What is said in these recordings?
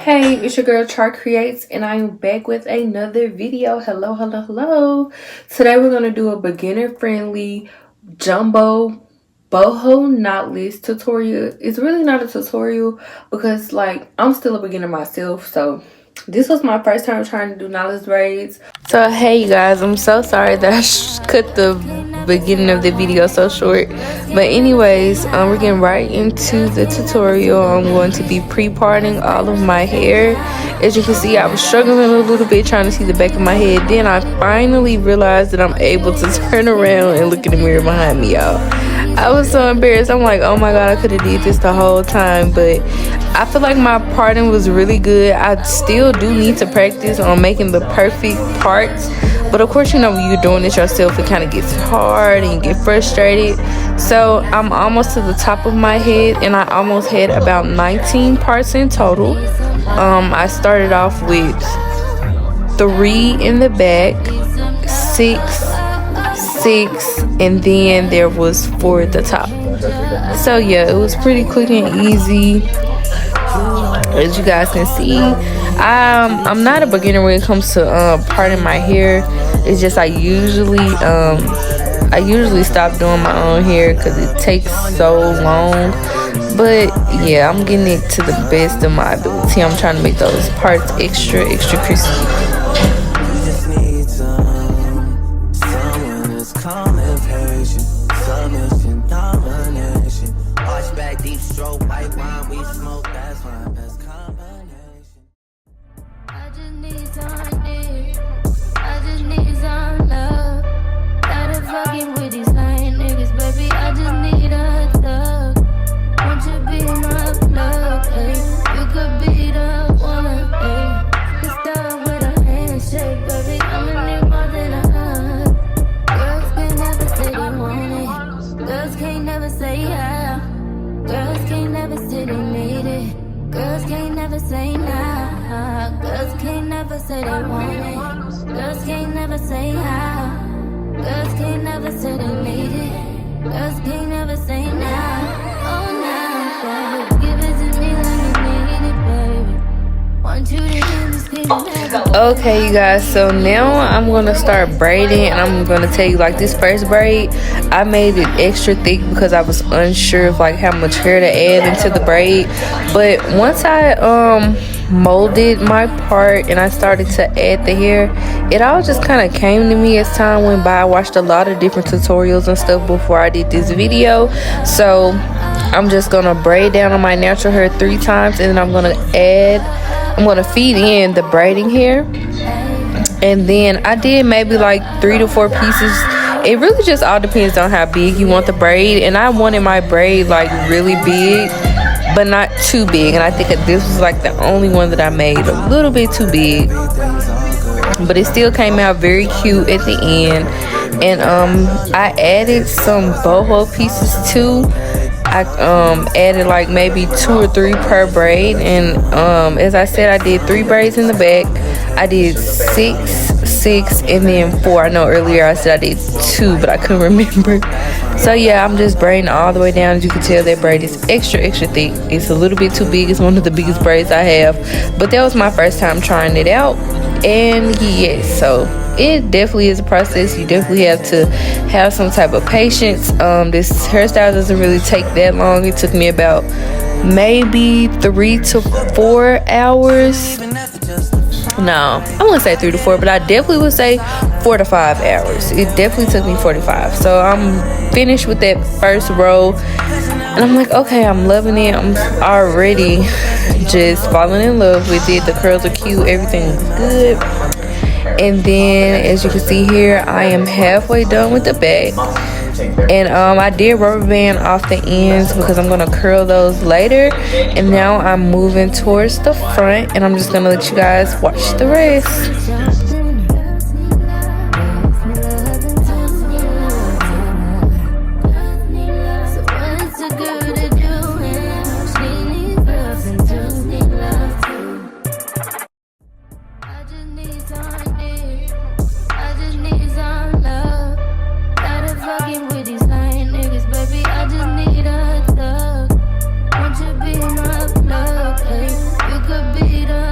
Hey, it's your girl Char Creates, and I'm back with another video. Hello. Today we're gonna do a beginner-friendly jumbo boho knotless tutorial. It's really not a tutorial because like I'm still a beginner myself, so this was my first time trying to do knotless braids. So hey you guys, I'm so sorry that I cut the beginning of the video so short, but anyways, we're getting right into the tutorial. I'm going to be pre-parting all of my hair. As you can see, I was struggling a little bit trying to see the back of my head. Then I finally realized that I'm able to turn around and look in the mirror behind me, y'all. I was so embarrassed. I'm like, oh my god, I could have did this the whole time, but I feel like my parting was really good. I still do need to practice on making the perfect parts, but of course, you know, when you're doing it yourself, it kind of gets hard and you get frustrated. So I'm almost to the top of my head, and I almost had about 19 parts in total. I started off with 3 in the back, 6, and then there was 4 at the top. So yeah, it was pretty quick and easy. As you guys can see, I'm not a beginner when it comes to parting my hair. It's just I usually stop doing my own hair because it takes so long. But yeah, I'm getting it to the best of my ability. I'm trying to make those parts extra crispy. Okay you guys, so now I'm gonna start braiding, and I'm gonna tell you, like, this first braid I made it extra thick because I was unsure of like how much hair to add into the braid. But once I molded my part and I started to add the hair, it all just kind of came to me as time went by. I watched a lot of different tutorials and stuff before I did this video, so I'm just gonna braid down on my natural hair 3 times, and then I'm gonna feed in the braiding hair. And then I did maybe like 3 to 4 pieces. It really just all depends on how big you want the braid, and I wanted my braid like really big but not too big, and I think that this was like the only one that I made a little bit too big, but it still came out very cute at the end. And I added some boho pieces too. I added like maybe 2 or 3 per braid, and as I said, I did 3 braids in the back. I did 6, and then 4. I know earlier I said I did 2, but I couldn't remember. So yeah, I'm just braiding all the way down. As you can tell, that braid is extra thick. It's a little bit too big. It's one of the biggest braids I have, but that was my first time trying it out. And yes, so it definitely is a process. You definitely have to have some type of patience. This hairstyle doesn't really take that long. It took me about maybe 3 to 4 hours. No, I wouldn't say 3 to 4, but I definitely would say 4 to 5 hours. It definitely took me 45. So I'm finished with that first row, and I'm like, okay, I'm loving it. I'm already just falling in love with it. The curls are cute, everything is good. And then as you can see here, I am halfway done with the back, and I did rubber band off the ends because I'm gonna curl those later. And now I'm moving towards the front, and I'm just gonna let you guys watch the rest. Be my love, ay. You could be the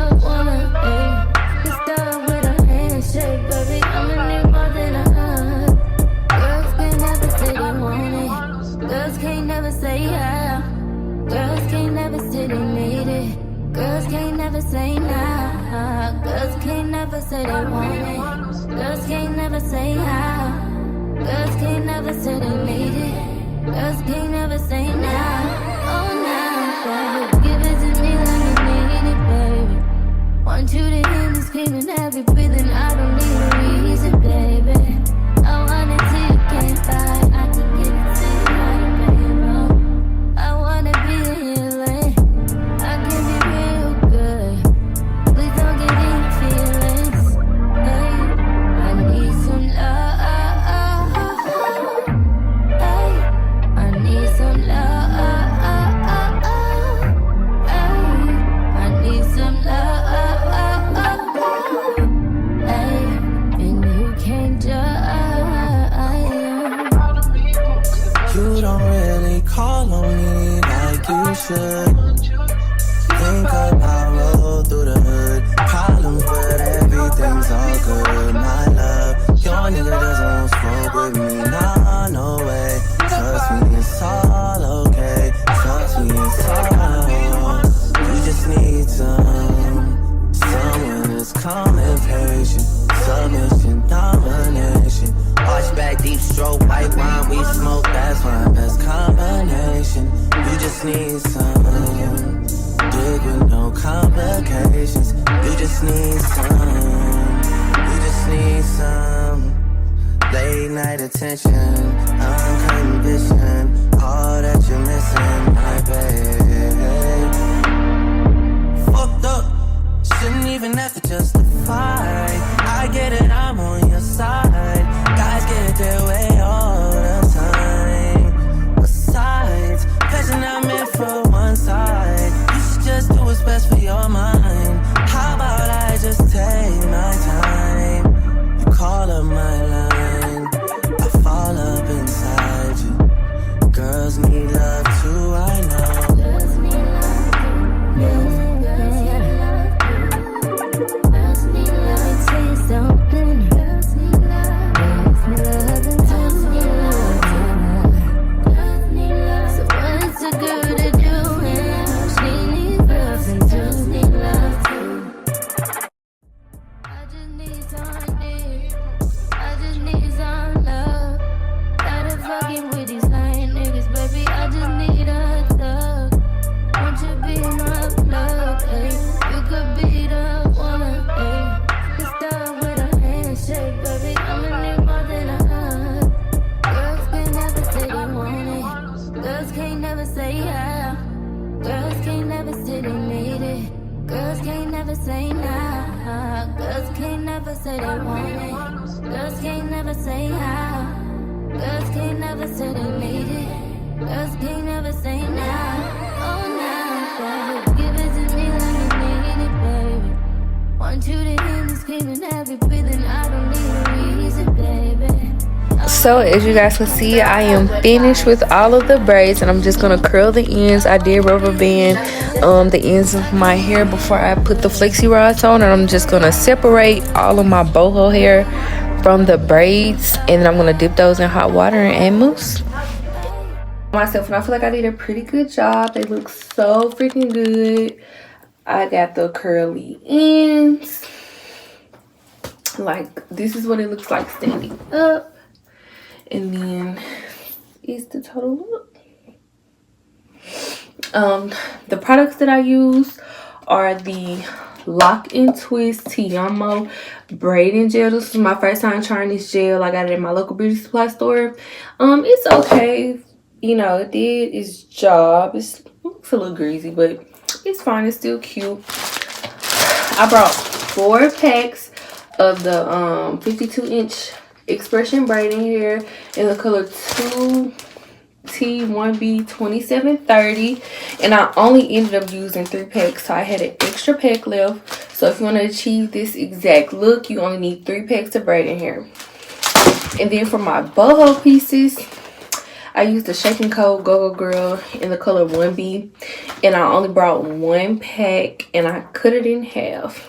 should think about roll through the hood. Problems, but everything's all good. My love, your nigga doesn't want smoke with me. Nah, no way. Trust me, it's all okay. Trust me, it's all. You just need someone that's calm and patient. Submission, domination. Archback, deep stroke, white wine, we smoke. That's my best combination. You just need some dick with no complications. You just need some late night attention, unconditioned. All that you're missing, my babe. Fucked up, shouldn't even have to justify. I get it, I'm on your side. Guys get their way all the time. Besides, passion I'm meant for one side. You should just do what's best for your mind. How about I just take my time? You call up my line, I fall up inside you. Girls need love too, I know. Girls need love too. So as you guys can see, I am finished with all of the braids, and I'm just gonna curl the ends. I did rubber band the ends of my hair before I put the flexi rods on, and I'm just gonna separate all of my boho hair from the braids, and then I'm gonna dip those in hot water and add mousse myself. And I feel like I did a pretty good job. They look so freaking good. I got the curly ends. Like, this is what it looks like standing up. And then is the total look. The products that I use are the Lock and Twist Amo Brading Gel. This is my first time trying this gel. I got it in my local beauty supply store. It's okay. You know, it did its job. It looks a little greasy, but it's fine. It's still cute. I brought 4 packs of the 52-inch expression braiding hair in the color 2T1B 2730, and I only ended up using 3 packs, so I had an extra pack left. So if you want to achieve this exact look, you only need 3 packs of braiding hair. And then for my boho pieces, I used the Shake and Coat Go-Go Girl in the color 1B, and I only brought 1 pack, and I cut it in half.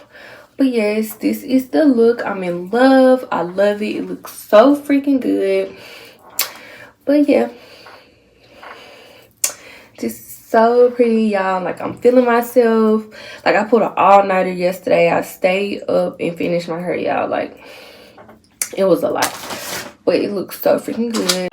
But yes, this is the look. I'm in love. I love it. It looks so freaking good. But yeah, just so pretty, y'all. Like, I'm feeling myself. Like, I pulled an all-nighter yesterday. I stayed up and finished my hair, y'all. Like, it was a lot, but it looks so freaking good.